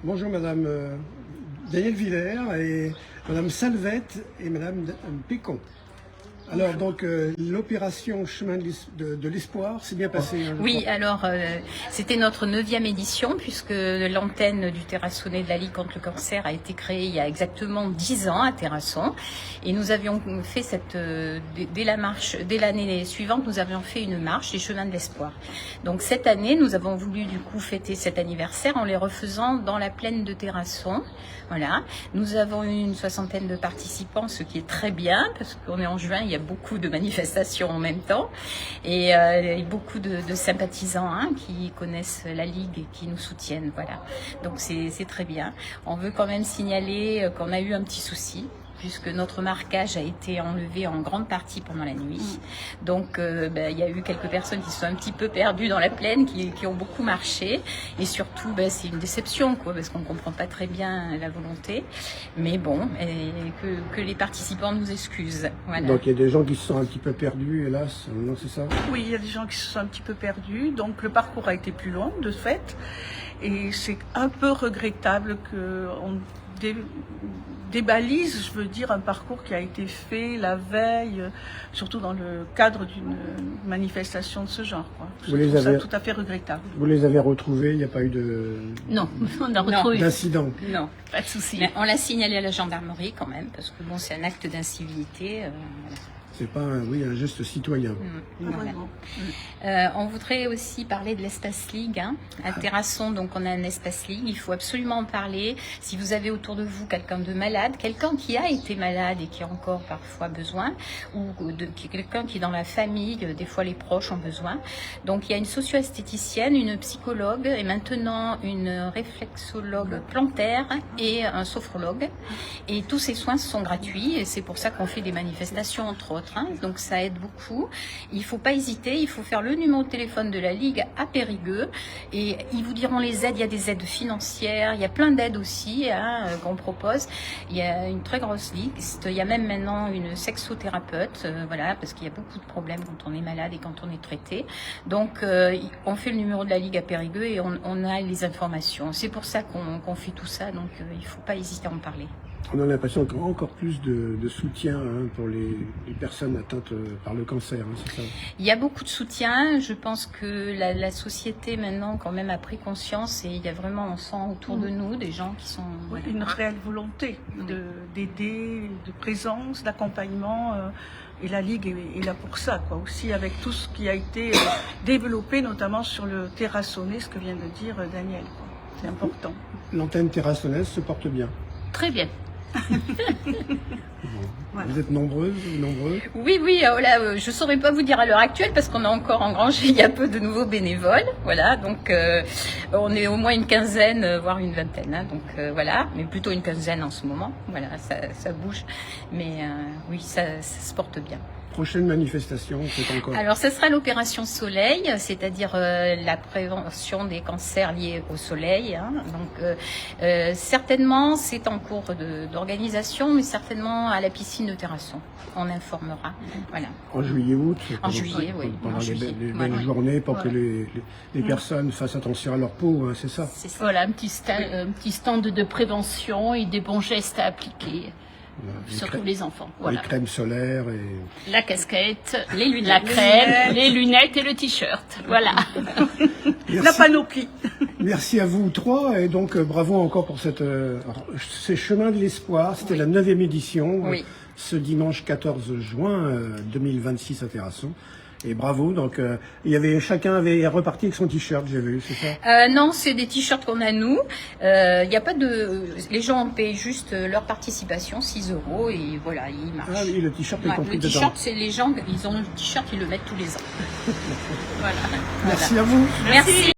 Bonjour Madame Danielle Villers et Madame Salvette et Madame Pécon. Alors donc l'opération Chemin de l'Espoir s'est bien passée. Hein, oui, alors c'était notre 9e édition puisque l'antenne du Terrassonnais de la Ligue contre le cancer a été créée il y a exactement 10 ans à Terrasson. Et nous avions fait dès l'année suivante, nous avions fait une marche des Chemins de l'Espoir. Donc cette année, nous avons voulu du coup fêter cet anniversaire en les refaisant dans la plaine de Terrasson. Voilà. Nous avons eu une 60aine de participants, ce qui est très bien parce qu'on est en juin, il y a beaucoup de manifestations en même temps et beaucoup de sympathisants qui connaissent la Ligue et qui nous soutiennent. Voilà. Donc c'est très bien. On veut quand même signaler qu'on a eu un petit souci, puisque notre marquage a été enlevé en grande partie pendant la nuit. Donc il y a eu quelques personnes qui sont un petit peu perdues dans la plaine, qui ont beaucoup marché. Et surtout, c'est une déception, parce qu'on ne comprend pas très bien la volonté. Mais bon, que les participants nous excusent. Voilà. Donc il y a des gens qui se sont un petit peu perdus, hélas, non, c'est ça? Oui, il y a des gens qui se sont un petit peu perdus. Donc le parcours a été plus long, de fait. Et c'est un peu regrettable qu'on débalise, je veux dire, un parcours qui a été fait la veille, surtout dans le cadre d'une manifestation de ce genre. Je trouve ça tout à fait regrettable. Vous les avez retrouvés, il n'y a pas eu de... Non, on a retrouvé d'incident. Non, pas de souci. Mais on l'a signalé à la gendarmerie quand même, parce que bon, c'est un acte d'incivilité. C'est pas un geste citoyen. On voudrait aussi parler de l'Espace Ligue. À Terrasson, donc on a un Espace Ligue. Il faut absolument en parler. Si vous avez autour de vous quelqu'un de malade, quelqu'un qui a été malade et qui a encore parfois besoin, ou quelqu'un qui est dans la famille, des fois les proches ont besoin. Donc il y a une socio-esthéticienne, une psychologue et maintenant une réflexologue plantaire et un sophrologue. Et tous ces soins sont gratuits et c'est pour ça qu'on fait des manifestations entre autres. Donc ça aide beaucoup. Il ne faut pas hésiter, il faut faire le numéro de téléphone de la Ligue à Périgueux et ils vous diront les aides. Il y a des aides financières, il y a plein d'aides aussi qu'on propose. Il y a une très grosse liste, il y a même maintenant une sexothérapeute, voilà, parce qu'il y a beaucoup de problèmes quand on est malade et quand on est traité. Donc on fait le numéro de la Ligue à Périgueux et on a les informations. C'est pour ça qu'on fait tout ça, donc il ne faut pas hésiter à en parler. On a l'impression qu'il y a encore plus de soutien pour les personnes atteintes par le cancer, c'est ça? Il y a beaucoup de soutien. Je pense que la société maintenant quand même a pris conscience et il y a vraiment, on sent autour de nous des gens qui sont... une réelle volonté d'aider, de présence, d'accompagnement. Et la Ligue est là pour ça, aussi avec tout ce qui a été développé, notamment sur le Terrassonnais, ce que vient de dire Daniel. C'est important. L'antenne terrassonnaise se porte bien. Très bien. Voilà. Vous êtes nombreux? Oui, je ne saurais pas vous dire à l'heure actuelle parce qu'on a encore engrangé il y a peu de nouveaux bénévoles. Voilà, donc on est au moins une quinzaine, voire une vingtaine. Donc voilà, mais plutôt une quinzaine en ce moment. Voilà, ça bouge. Mais oui, ça se porte bien. Prochaine manifestation, c'est encore... Alors, ça sera l'opération Soleil, c'est-à-dire la prévention des cancers liés au soleil. Donc, certainement, c'est en cours d'organisation, mais certainement à la piscine de Terrasson. On informera. Voilà. En juillet-août. En juillet, oui. Pendant les belles journées pour que les personnes fassent attention à leur peau, c'est ça? Voilà, un petit stand de prévention et des bons gestes à appliquer. Surtout les enfants. Voilà. Les crèmes solaires et... La casquette, les lunettes, la crème, les lunettes et le t-shirt. Voilà. La panoplie. Merci à vous trois et donc bravo encore pour ces Chemins de l'Espoir. C'était la 9e édition, ce dimanche 14 juin 2026 à Terrasson. Et bravo, donc chacun avait reparti avec son t-shirt, j'ai vu, c'est ça? Non, c'est des t-shirts qu'on a nous. Y a pas les gens payent juste leur participation, 6 € et voilà, ils marchent. Ah oui, le t-shirt est compris dedans. Le t-shirt, c'est les gens, ils ont le t-shirt, ils le mettent tous les ans. Voilà. Merci à vous. Merci.